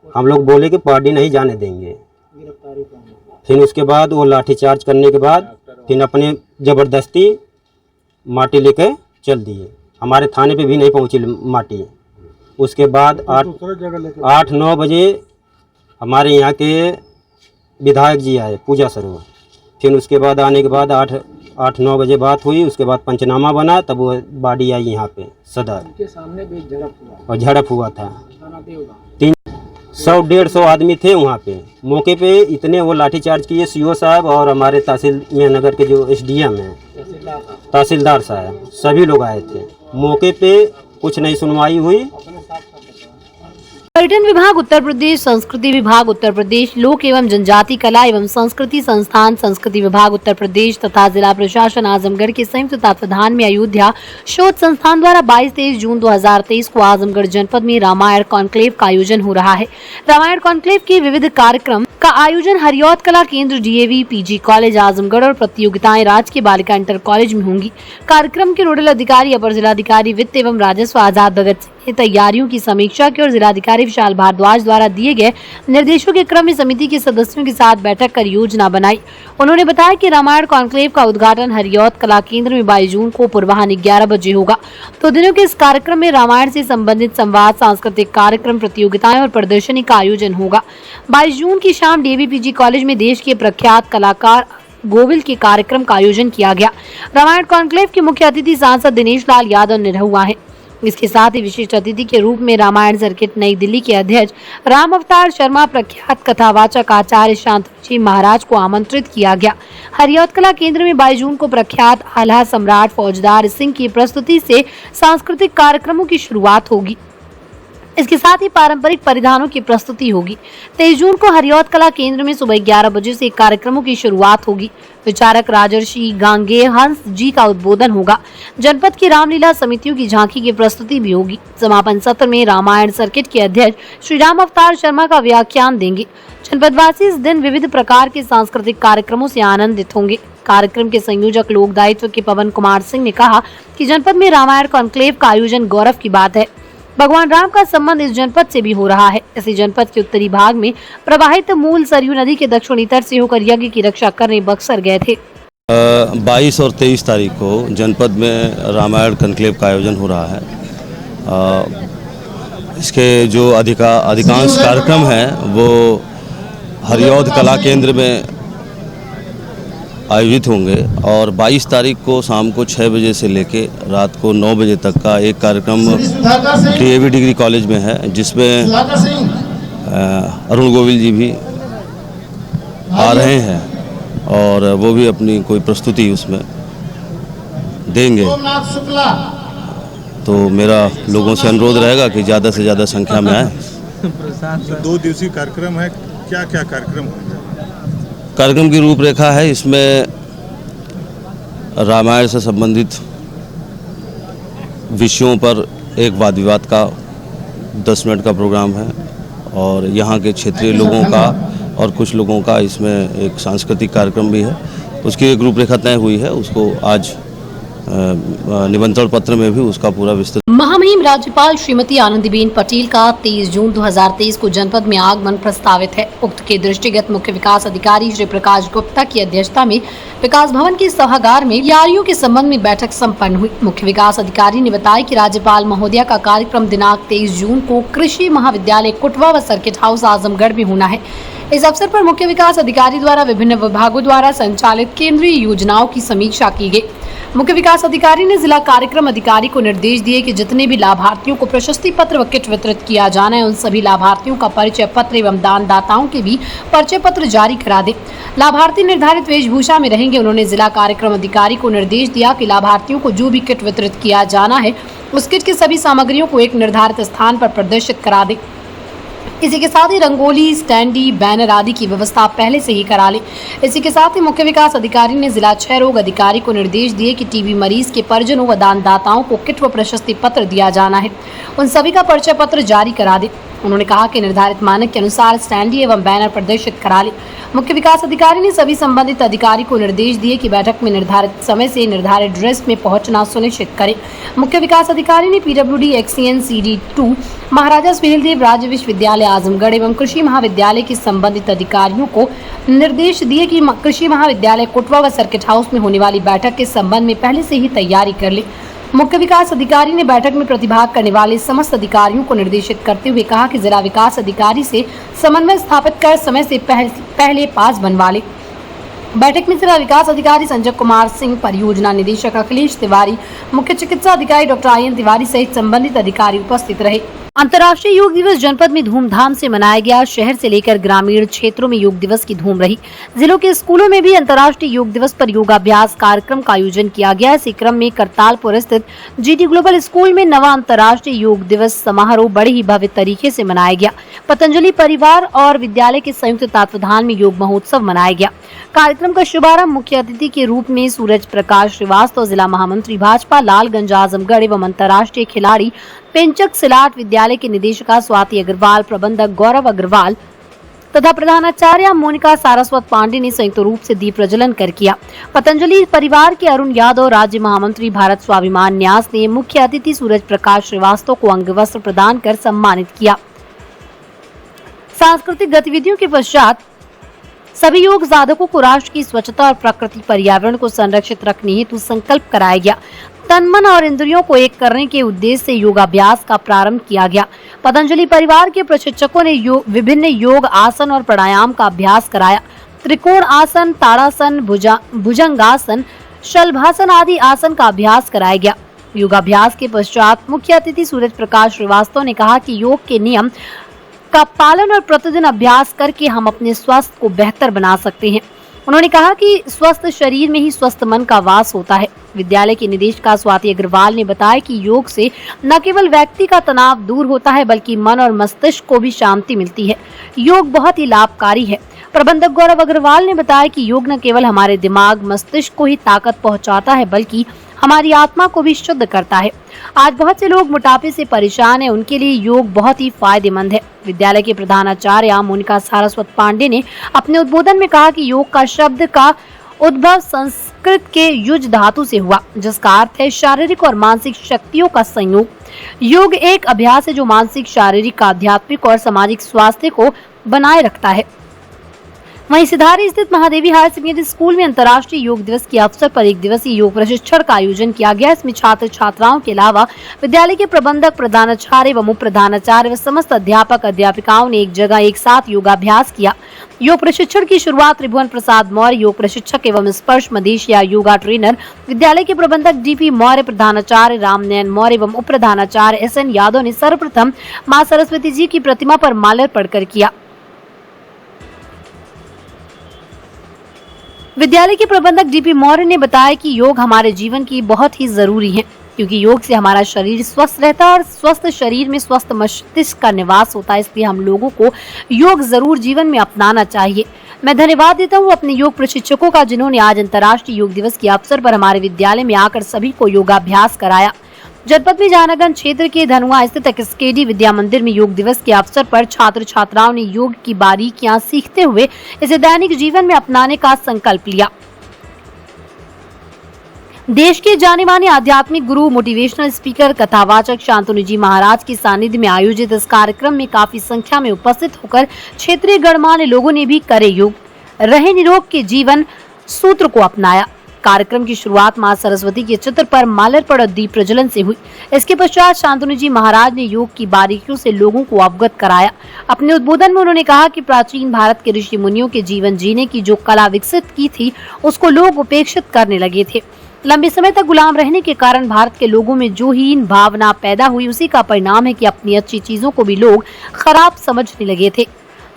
हम लोग बोले कि पार्टी नहीं जाने देंगे। फिर उसके बाद वो लाठी चार्ज करने के बाद फिर अपने ज़बरदस्ती माटी लेके चल दिए। हमारे थाने पे भी नहीं पहुंची माटी। उसके बाद 8-9 बजे हमारे यहाँ के विधायक जी आए, पूजा सरोवर। फिर उसके बाद आने के बाद 8-9 बजे बात हुई। उसके बाद पंचनामा बना, तब वो बॉडी आई यहाँ पे सदर। उनके सामने भी झड़प हुआ और झड़प हुआ था। 100-150 आदमी थे वहाँ पे मौके पे। इतने वो लाठी चार्ज किए सीओ साहब और हमारे तहसील मेहनगर के जो SDM हैं, तहसीलदार साहब, सभी लोग आए थे मौके पे। कुछ नहीं सुनवाई हुई। पर्यटन विभाग उत्तर प्रदेश, संस्कृति विभाग उत्तर प्रदेश, लोक एवं जनजाति कला एवं संस्कृति संस्थान, संस्कृति विभाग उत्तर प्रदेश तथा जिला प्रशासन आजमगढ़ के संयुक्त तत्वाधान में अयोध्या शोध संस्थान द्वारा 22-23 जून 2023 को आजमगढ़ जनपद में रामायण कॉन्क्लेव का आयोजन हो रहा है। रामायण कॉन्क्लेव के विविध कार्यक्रम का आयोजन हरियौत कला केंद्र, DAV PG कॉलेज आजमगढ़ और प्रतियोगिताएं राजकीय बालिका इंटर कॉलेज में होंगी। कार्यक्रम के नोडल अधिकारी अपर जिलाधिकारी वित्त एवं राजस्व आजाद भगत सिंह ने तैयारियों की समीक्षा की और जिलाधिकारी विशाल भारद्वाज द्वारा दिए गए निर्देशों के क्रम में समिति के सदस्यों के साथ बैठक कर योजना बनाई। उन्होंने बताया कि रामायण कॉन्क्लेव का उद्घाटन हरियौत कला केंद्र में 22 जून को पूर्वाह्न 11 बजे होगा। 2 दिनों के इस कार्यक्रम में रामायण से संबंधित संवाद, सांस्कृतिक कार्यक्रम, प्रतियोगिताएं और प्रदर्शनी का आयोजन होगा। 22 जून की शाम DAV PG कॉलेज में देश के प्रख्यात कलाकार गोविल के कार्यक्रम का आयोजन किया गया। रामायण कॉन्क्लेव के मुख्य अतिथि सांसद दिनेश लाल यादव निरहुआ है। इसके साथ ही विशिष्ट अतिथि के रूप में रामायण सर्किट नई दिल्ली के अध्यक्ष राम अवतार शर्मा, प्रख्यात कथावाचक आचार्य शांतजी महाराज को आमंत्रित किया गया। हरियौत कला केंद्र में 22 जून को प्रख्यात आल्हा सम्राट फौजदार सिंह की प्रस्तुति से सांस्कृतिक कार्यक्रमों की शुरुआत होगी। इसके साथ ही पारंपरिक परिधानों की प्रस्तुति होगी। 23 जून को हरियौध कला केंद्र में सुबह 11 बजे से कार्यक्रमों की शुरुआत होगी। विचारक राजर्षि गांगे हंस जी का उद्बोधन होगा। जनपद की रामलीला समितियों की झांकी की प्रस्तुति भी होगी। समापन सत्र में रामायण सर्किट के अध्यक्ष श्री राम अवतार शर्मा का व्याख्यान देंगे। जनपदवासी इस दिन विविध प्रकार के सांस्कृतिक कार्यक्रमों से आनंदित होंगे। कार्यक्रम के संयोजक लोक दायित्व के पवन कुमार सिंह ने कहा कि जनपद में रामायण कॉन्क्लेव का आयोजन गौरव की बात है। भगवान राम का संबंध इस जनपद से भी हो रहा है। इसी जनपद के उत्तरी भाग में प्रवाहित मूल सरयू नदी के दक्षिणी तट से होकर यज्ञ की रक्षा करने बक्सर गए थे। 22 और 23 तारीख को जनपद में रामायण कॉन्क्लेव का आयोजन हो रहा है। इसके जो अधिकांश कार्यक्रम हैं वो हरियौध कला केंद्र में आयोजित होंगे और 22 तारीख को शाम को 6 बजे से लेके रात को 9 बजे तक का एक कार्यक्रम DAV डिग्री कॉलेज में है, जिसमें अरुण गोविल जी भी आ रहे हैं और वो भी अपनी कोई प्रस्तुति उसमें देंगे। तो मेरा लोगों से अनुरोध रहेगा कि ज़्यादा से ज़्यादा संख्या में आए। 2 दिवसीय कार्यक्रम है, क्या क्या कार्यक्रम है? कार्यक्रम की रूपरेखा है, इसमें रामायण से संबंधित विषयों पर एक वाद विवाद का 10 मिनट का प्रोग्राम है और यहाँ के क्षेत्रीय लोगों का और कुछ लोगों का इसमें एक सांस्कृतिक कार्यक्रम भी है। उसकी एक रूपरेखा तय हुई है, उसको आज निमंत्रण पत्र में भी उसका पूरा विस्तृत। महामहिम राज्यपाल श्रीमती आनंदीबेन पटेल का 23 जून 2023 को जनपद में आगमन प्रस्तावित है। उक्त के दृष्टिगत मुख्य विकास अधिकारी श्री प्रकाश गुप्ता की अध्यक्षता में विकास भवन के सभागार में तैयारियों के संबंध में बैठक संपन्न हुई। मुख्य विकास अधिकारी ने बताया कि राज्यपाल महोदया का कार्यक्रम दिनांक 23 जून को कृषि महाविद्यालय कुटवा व सर्किट हाउस आजमगढ़ में होना है। इस अवसर पर मुख्य विकास अधिकारी द्वारा विभिन्न विभागों द्वारा संचालित केंद्रीय योजनाओं की समीक्षा की गई। मुख्य विकास अधिकारी ने जिला कार्यक्रम अधिकारी को निर्देश दिए कि जितने भी लाभार्थियों को प्रशस्ति पत्र व किट वितरित किया जाना है, उन सभी लाभार्थियों का परिचय पत्र एवं दानदाताओं के भी परिचय पत्र जारी करा दे। लाभार्थी निर्धारित वेशभूषा में रहेंगे। उन्होंने जिला कार्यक्रम अधिकारी को निर्देश दिया कि लाभार्थियों को जो भी किट वितरित किया जाना है, उस किट की सभी सामग्रियों को एक निर्धारित स्थान पर प्रदर्शित करा दे। इसी के साथ ही रंगोली, स्टैंडी, बैनर आदि की व्यवस्था पहले से ही करा ले। इसी के साथ ही मुख्य विकास अधिकारी ने जिला क्षय रोग अधिकारी को निर्देश दिए कि टीबी मरीज के परिजनों व दानदाताओं को किट व प्रशस्ति पत्र दिया जाना है, उन सभी का परिचय पत्र जारी करा दे। उन्होंने कहा कि निर्धारित मानक के अनुसार स्टैंडी एवं बैनर प्रदर्शित करा ले। मुख्य विकास अधिकारी ने सभी संबंधित अधिकारी को निर्देश दिए कि बैठक में निर्धारित समय से निर्धारित ड्रेस में पहुंचना सुनिश्चित करें। मुख्य विकास अधिकारी ने PWD XCN CD 2 महाराजा सुहेलदेव राज्य विश्वविद्यालय आजमगढ़ एवं कृषि महाविद्यालय के संबंधित अधिकारियों को निर्देश दिए कि कृषि महाविद्यालय कुटवा व सर्किट हाउस में होने वाली बैठक के संबंध में पहले से ही तैयारी कर ले। मुख्य विकास अधिकारी ने बैठक में प्रतिभाग करने वाले समस्त अधिकारियों को निर्देशित करते हुए कहा कि जिला विकास अधिकारी से समन्वय स्थापित कर समय से पहले पास बनवा ले। बैठक में जिला विकास अधिकारी संजय कुमार सिंह, परियोजना निदेशक अखिलेश तिवारी, मुख्य चिकित्सा अधिकारी डॉक्टर IN तिवारी सहित संबंधित अधिकारी उपस्थित रहे। अंतर्राष्ट्रीय योग दिवस जनपद में धूमधाम से मनाया गया। शहर से लेकर ग्रामीण क्षेत्रों में योग दिवस की धूम रही। जिलों के स्कूलों में भी अंतर्राष्ट्रीय योग दिवस पर योगाभ्यास कार्यक्रम का आयोजन किया गया। इसी क्रम में करतालपुर स्थित GT ग्लोबल स्कूल में नवा अंतर्राष्ट्रीय योग दिवस समारोह बड़े ही भव्य तरीके से मनाया गया। पतंजलि परिवार और विद्यालय के संयुक्त तत्वावधान में योग महोत्सव मनाया गया। कार्यक्रम का शुभारंभ मुख्य अतिथि के रूप में सूरज प्रकाश श्रीवास्तव, जिला महामंत्री भाजपा लालगंज आजमगढ़ एवं अंतर्राष्ट्रीय खिलाड़ी पेंचक सिलाट विद्यालय के निदेशिका स्वाति अग्रवाल, प्रबंधक गौरव अग्रवाल तथा प्रधानाचार्य मोनिका सारस्वत पांडे ने संयुक्त रूप से दीप प्रज्वलन कर किया। पतंजलि परिवार के अरुण यादव, राज्य महामंत्री भारत स्वाभिमान न्यास ने मुख्य अतिथि सूरज प्रकाश श्रीवास्तव को अंग वस्त्र प्रदान कर सम्मानित किया। सांस्कृतिक गतिविधियों के पश्चात सभी योग साधकों को राष्ट्र की स्वच्छता और प्रकृति पर्यावरण को संरक्षित रखने हेतु संकल्प कराया गया। तन, मन और इंद्रियों को एक करने के उद्देश्य से योगाभ्यास का प्रारंभ किया गया। पतंजलि परिवार के प्रशिक्षकों ने विभिन्न योग आसन और प्राणायाम का अभ्यास कराया। त्रिकोण आसन, ताड़ासन, भुजंगासन, शलभासन आदि आसन का अभ्यास कराया गया। योगाभ्यास के पश्चात मुख्य अतिथि सूरज प्रकाश श्रीवास्तव ने कहा कि योग के नियम का पालन और प्रतिदिन अभ्यास करके हम अपने स्वास्थ्य को बेहतर बना सकते हैं। उन्होंने कहा कि स्वस्थ शरीर में ही स्वस्थ मन का वास होता है। विद्यालय की निदेशिका स्वाति अग्रवाल ने बताया कि योग से न केवल व्यक्ति का तनाव दूर होता है बल्कि मन और मस्तिष्क को भी शांति मिलती है। योग बहुत ही लाभकारी है। प्रबंधक गौरव अग्रवाल ने बताया कि योग न केवल हमारे दिमाग मस्तिष्क को ही ताकत पहुंचाता है बल्कि हमारी आत्मा को भी शुद्ध करता है। आज बहुत से लोग मोटापे से परेशान हैं, उनके लिए योग बहुत ही फायदेमंद है। विद्यालय के प्रधानाचार्य मोनिका सारस्वत पांडे ने अपने उद्बोधन में कहा कि योग का शब्द का उद्भव संस्कृत के युज धातु से हुआ, जिसका अर्थ है शारीरिक और मानसिक शक्तियों का संयोग। योग एक अभ्यास है जो मानसिक, शारीरिक, आध्यात्मिक और सामाजिक स्वास्थ्य को बनाए रखता है। वहीं सिधारी स्थित महादेवी हायर सेकेंडरी स्कूल में अंतर्राष्ट्रीय योग दिवस के अवसर पर एक दिवसीय योग प्रशिक्षण का आयोजन किया गया। इसमें छात्र छात्राओं के अलावा विद्यालय के प्रबंधक, प्रधानाचार्य व उप प्रधानाचार्य व समस्त अध्यापक अध्यापिकाओं ने एक जगह एक साथ योगाभ्यास किया। योग प्रशिक्षण की शुरुआत त्रिभुवन प्रसाद मौर्य, योग प्रशिक्षक एवं स्पर्श मदेशिया योगा ट्रेनर, विद्यालय के प्रबंधक डीपी मौर्य, प्रधानाचार्य रामनयन मौर्य एवं उप प्रधानाचार्य SN यादव ने सर्वप्रथम मां सरस्वती जी की प्रतिमा पर माल्यार्पण कर किया। विद्यालय के प्रबंधक डीपी मौर्य ने बताया कि योग हमारे जीवन की बहुत ही जरूरी है, क्योंकि योग से हमारा शरीर स्वस्थ रहता है और स्वस्थ शरीर में स्वस्थ मस्तिष्क का निवास होता है। इसलिए हम लोगों को योग जरूर जीवन में अपनाना चाहिए। मैं धन्यवाद देता हूँ अपने योग प्रशिक्षकों का, जिन्होंने आज अंतर्राष्ट्रीय योग दिवस के अवसर पर हमारे विद्यालय में आकर सभी को योगाभ्यास कराया। जनपद में जहानगंज क्षेत्र के धनुआ स्थित SKD विद्या मंदिर में योग दिवस के अवसर पर छात्र छात्राओं ने योग की बारीकियां सीखते हुए इसे दैनिक जीवन में अपनाने का संकल्प लिया। देश के जाने माने आध्यात्मिक गुरु, मोटिवेशनल स्पीकर, कथावाचक शांतनु जी महाराज के सानिध्य में आयोजित इस कार्यक्रम में काफी संख्या में उपस्थित होकर क्षेत्रीय गणमान्य लोगों ने भी करे योग, रहे निरोग के जीवन सूत्र को अपनाया। कार्यक्रम की शुरुआत मां सरस्वती के चित्र पर माल्यार्पण और दीप प्रज्वलन से हुई। इसके पश्चात शांतनु जी महाराज ने योग की बारीकियों से लोगों को अवगत कराया। अपने उद्बोधन में उन्होंने कहा कि प्राचीन भारत के ऋषि मुनियों के जीवन जीने की जो कला विकसित की थी, उसको लोग उपेक्षित करने लगे थे। लंबे समय तक गुलाम रहने के कारण भारत के लोगों में जो हीन भावना पैदा हुई, उसी का परिणाम है कि अपनी अच्छी चीजों को भी लोग खराब समझने लगे थे।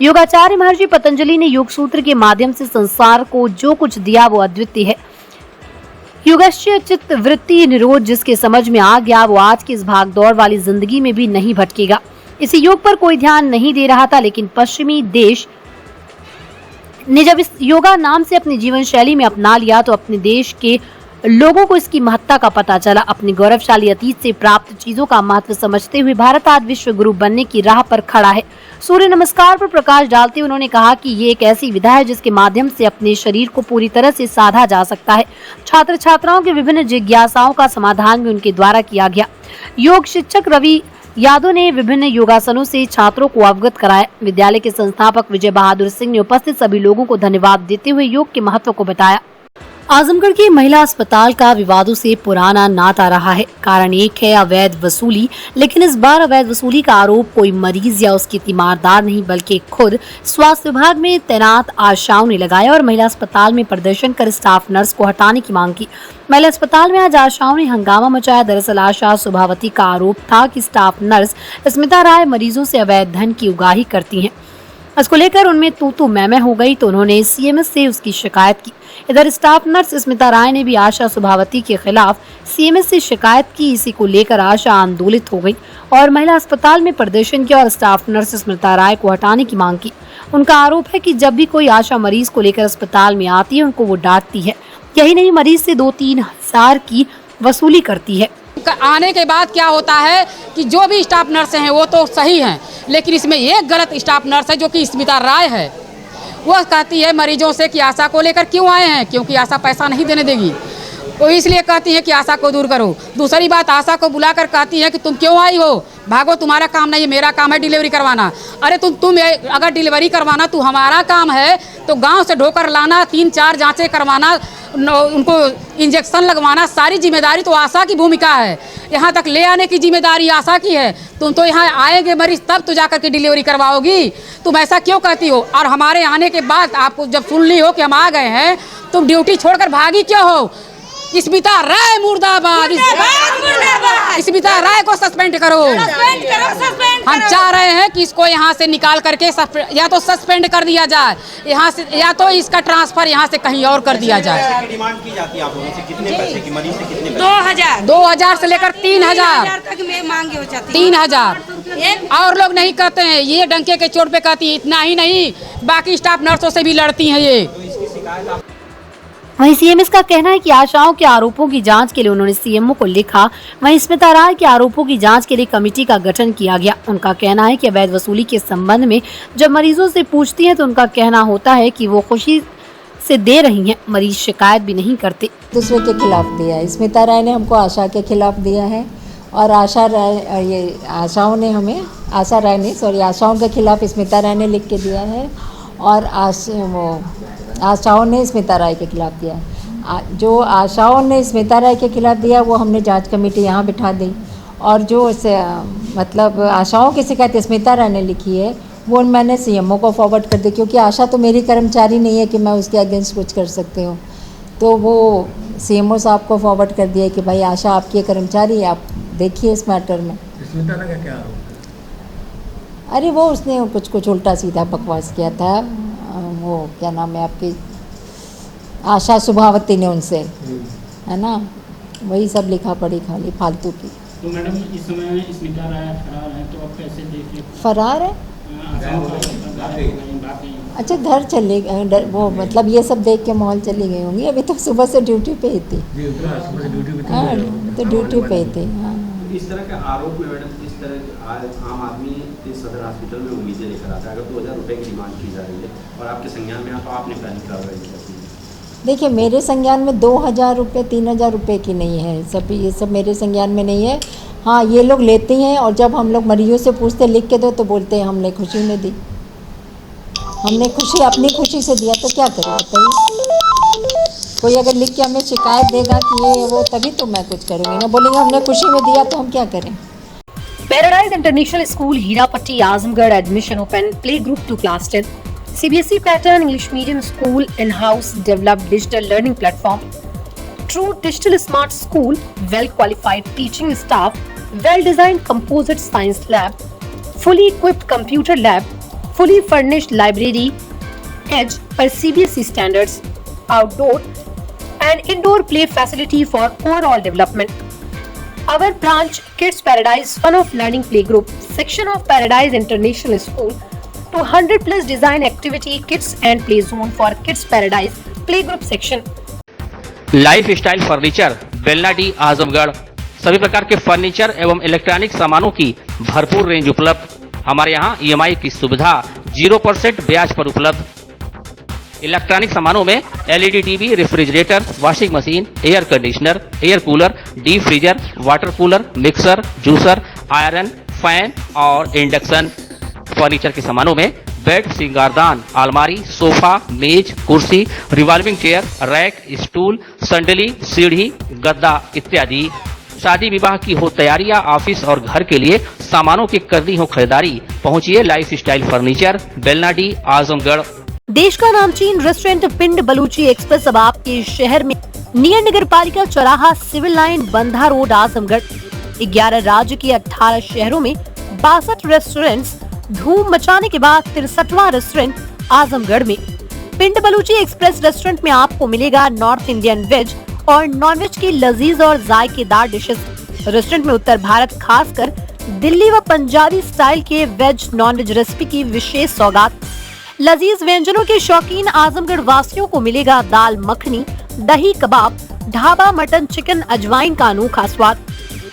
योगाचार्य महर्षि पतंजलि ने योग सूत्र के माध्यम से संसार को जो कुछ दिया वो अद्वितीय है। योगस्य चित्त वृत्ति निरोध जिसके समझ में आ गया, वो आज की इस भागदौड़ वाली जिंदगी में भी नहीं भटकेगा। इस योग पर कोई ध्यान नहीं दे रहा था, लेकिन पश्चिमी देश ने जब इस योगा नाम से अपनी जीवन शैली में अपना लिया तो अपने देश के लोगों को इसकी महत्ता का पता चला। अपनी गौरवशाली अतीत से प्राप्त चीजों का महत्व समझते हुए भारत आज विश्व गुरु बनने की राह पर खड़ा है। सूर्य नमस्कार पर प्रकाश डालते उन्होंने कहा कि ये एक ऐसी विधा है जिसके माध्यम से अपने शरीर को पूरी तरह से साधा जा सकता है। छात्र छात्राओं के विभिन्न जिज्ञासाओं का समाधान भी उनके द्वारा किया गया। योग शिक्षक रवि यादव ने विभिन्न योगासनों से छात्रों को अवगत कराया। विद्यालय के संस्थापक विजय बहादुर सिंह ने उपस्थित सभी लोगों को धन्यवाद देते हुए योग के महत्व को बताया। आजमगढ़ के महिला अस्पताल का विवादों से पुराना नाता रहा है। कारण एक है अवैध वसूली, लेकिन इस बार अवैध वसूली का आरोप कोई मरीज या उसके तीमारदार नहीं बल्कि खुद स्वास्थ्य विभाग में तैनात आशाओं ने लगाया और महिला अस्पताल में प्रदर्शन कर स्टाफ नर्स को हटाने की मांग की। महिला अस्पताल में आज आशाओं ने हंगामा मचाया। दरअसल आशा सुभावती का आरोप था कि स्टाफ नर्स स्मिता राय मरीजों से अवैध धन की उगाही करती हैं। इसको लेकर उनमें तू मैं हो गई तो उन्होंने CMS से उसकी शिकायत की। इधर स्टाफ नर्स स्मिता राय ने भी आशा सुभावती के खिलाफ CMS से शिकायत की। इसी को लेकर आशा आंदोलित हो गई और महिला अस्पताल में प्रदर्शन किया और स्टाफ नर्स स्मिता राय को हटाने की मांग की। उनका आरोप है कि जब भी कोई आशा मरीज को लेकर अस्पताल में आती है उनको वो डांटती है। यही नहीं, मरीज से 2-3 हजार की वसूली करती है। आने के बाद क्या होता है कि जो भी स्टाफ नर्स हैं वो तो सही हैं, लेकिन इसमें एक गलत स्टाफ नर्स है जो कि स्मिता राय है। वो कहती है मरीजों से कि आशा को लेकर क्यों आए हैं, क्योंकि आशा पैसा नहीं देने देगी। वो इसलिए कहती है कि आशा को दूर करो। दूसरी बात, आशा को बुलाकर कहती है कि तुम क्यों आई हो, भागो, तुम्हारा काम नहीं है, मेरा काम है डिलीवरी करवाना। अरे तुम अगर डिलीवरी करवाना तो हमारा काम है तो गांव से ढोकर लाना, 3-4 जांचें करवाना, उनको इंजेक्शन लगवाना, सारी जिम्मेदारी तो आशा की भूमिका है। यहाँ तक ले आने की जिम्मेदारी आशा की है। तुम तो यहाँ आएंगे मरीज तब तो जाकर के डिलीवरी करवाओगी। तुम ऐसा क्यों कहती हो? और हमारे आने के बाद आपको जब सुन ली हो कि हम आ गए हैं, तुम ड्यूटी छोड़कर भागी क्यों हो? स्मिता राय मुर्दाबाद, स्मिता राय को सस्पेंड करो। हम चाह रहे हैं कि इसको यहाँ से निकाल करके या तो सस्पेंड कर दिया जाए यहाँ से, या तो इसका ट्रांसफर यहाँ से कहीं और कर दिया जाए। डिमांड की जाती है आप लोगों से कितने पैसे की, मरीज से कितने? 2000 से लेकर 3000 तक में मांगे हो जाती है। 3000 और लोग नहीं कहते हैं, ये डंके के चोट पे कहती है। इतना ही नहीं, बाकी स्टाफ नर्सों से भी लड़ती हैं ये। वहीं सीएम का कहना है कि आशाओं के आरोपों की जांच के लिए उन्होंने सीएमओ को लिखा। वहीं स्मिता राय के आरोपों की जांच के लिए कमेटी का गठन किया गया। उनका कहना है कि अवैध वसूली के संबंध में जब मरीजों से पूछती हैं तो उनका कहना होता है कि वो खुशी से दे रही हैं, मरीज शिकायत भी नहीं करते। दूसरे के खिलाफ दिया है, स्मिता राय ने हमको आशा के खिलाफ दिया है और आशाओं के खिलाफ स्मिता राय ने लिख के दिया है और आशाओं ने स्मिता राय के खिलाफ दिया है। जो आशाओं ने स्मिता राय के खिलाफ दिया वो हमने जांच कमेटी यहाँ बिठा दी और जो मतलब आशाओं की शिकायत स्मिता राय ने लिखी है वो मैंने सीएमओ को फॉरवर्ड कर दी, क्योंकि आशा तो मेरी कर्मचारी नहीं है कि मैं उसके अगेंस्ट कुछ कर सकती हूँ। तो वो सीएमओ साहब को फॉरवर्ड कर दिया कि भाई आशा आपकी कर्मचारी है, आप देखिए इस मैटर में। स्मिता राय का क्या आरोप? अरे वो उसने कुछ उल्टा सीधा बकवास किया था। वो क्या नाम है आपकी, आशा सुभावती ने उनसे, है ना, वही सब लिखा पड़ी खाली फालतू की। तो मैडम इस समय स्मिता राय फरार है, तो आप कैसे देख लें? फरार है? अच्छा, घर चले गए वो, मतलब ये सब देख के मॉल चली गई होंगी। अभी तो सुबह से ड्यूटी पे ही थी। हाँ, तो ड्यूटी पे ही थी। हाँ, इस तरह के आरोप में मैडम, इस तरह आम आदमी इस सदर हॉस्पिटल में उम्मीदें लेकर आता है, अगर 2000 रुपये की डिमांड की जा रही है और आपके संज्ञान में तो आपने पहली कार्रवाई की। देखिए मेरे संज्ञान में 2000 रुपये 3000 रुपये की नहीं है, ये सब मेरे संज्ञान में नहीं है। हाँ, ये लोग लेते हैं और जब हम लोग मरीजों से पूछते लिख के दो तो बोलते हैं हमने खुशी में दी। हमने अपनी खुशी से दिया तो क्या करें बताइए। कोई अगर लिख के हमें शिकायत देगा कि ये वो, तभी तो मैं कुछ करूँगी ना। बोलेंगे हमने खुशी में दिया तो हम क्या करें। Paradise international school Hirapatti Azamgarh admission open play group to class 10 CBSE pattern English medium school in-house developed digital learning platform, true digital smart school, well qualified teaching staff, well designed composite science lab, fully equipped computer lab, fully furnished library, edge per CBSE standards, outdoor and indoor play facility for overall development. Our branch Kids Paradise Fun of Learning Playgroup section of Paradise International School to 100 plus design activity kits and play zone for Kids Paradise Playgroup section. Life style furniture Belnadi Azamgarh, सभी प्रकार के फर्नीचर एवं इलेक्ट्रॉनिक सामानों की भरपूर रेंज उपलब्ध। हमारे यहाँ EMI की सुविधा 0% ब्याज पर उपलब्ध। इलेक्ट्रॉनिक सामानों में LED TV, refrigerator, washing machine, air conditioner, air cooler, deep freezer, water cooler, mixer, juicer, iron, fan और इंडक्शन। फर्नीचर के सामानों में बेड, सिंगारदान, अलमारी, सोफा, मेज, कुर्सी, रिवॉल्विंग चेयर, रैक, स्टूल, संडली, सीढ़ी, गद्दा इत्यादि। शादी विवाह की हो तैयारियां, ऑफिस और घर के लिए सामानों की करनी हो खरीदारी, पहुंचिए life style furniture Belnadi Azamgarh. देश का नामचीन रेस्टोरेंट पिंड बलूची एक्सप्रेस अब आपके शहर में नियर नगर पालिका चौराहा, civil line, Bandha road, Azamgarh. 11 राज्य के 18 शहरों में 62 रेस्टोरेंट्स, धूम मचाने के बाद 63वां रेस्टोरेंट आजमगढ़ में। पिंड बलूची एक्सप्रेस रेस्टोरेंट में आपको मिलेगा नॉर्थ इंडियन वेज और नॉन वेज की लजीज और जायकेदार डिशेस। रेस्टोरेंट में उत्तर भारत खासकर दिल्ली व पंजाबी स्टाइल के वेज नॉन वेज रेसिपी की विशेष सौगात। लजीज व्यंजनों के शौकीन आजमगढ़ वासियों को मिलेगा दाल मखनी, दही कबाब, ढाबा मटन, चिकन, अजवाइन का अनोखा स्वाद।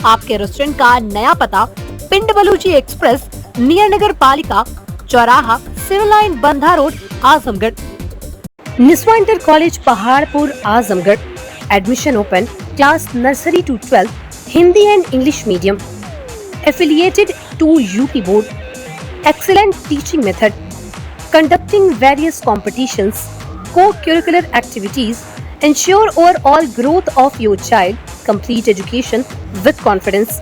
आपके रेस्टोरेंट का नया पता पिंड बलूची एक्सप्रेस, नियर नगर पालिका चौराहा, civil line, Bandha road, Azamgarh. Niswa inter college Paharpur Azamgarh admission open class nursery to 12 Hindi and English medium, affiliated to UP board, excellent teaching method, conducting various competitions, co-curricular activities, ensure overall growth of your child, complete education with confidence,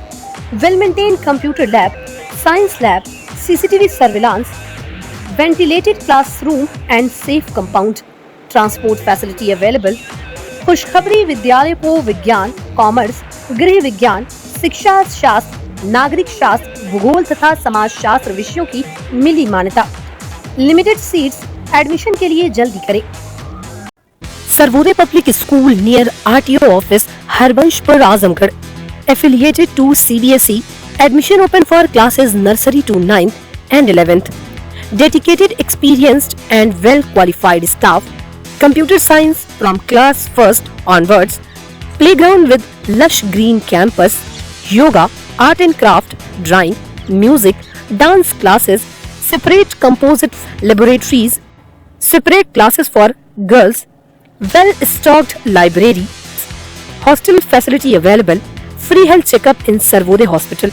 well-maintained computer lab, science lab, CCTV surveillance, ventilated classroom and safe compound, transport facility available, खुशखबरी विद्यालय को विज्ञान, कॉमर्स, गृह विज्ञान, शिक्षा शास्त्र, नागरिक शास्त्र, भूगोल तथा समाज शास्त्र विषयों की मिली मान्यता। लिमिटेड सीट्स, एडमिशन के लिए जल्दी करें। Sarvodaya public school near RTO office, Harbanspur, Azamgarh, affiliated to CBSE. Admission open for classes nursery to 9th and 11th. Dedicated, experienced and well qualified staff. Computer science from class 1st onwards. Playground with lush green campus. Yoga, art and craft, drawing, music, dance classes. Separate composite laboratories. Separate classes for girls. Well-stocked library. Hostel facility available. Free health checkup in Sarvodaya Hospital.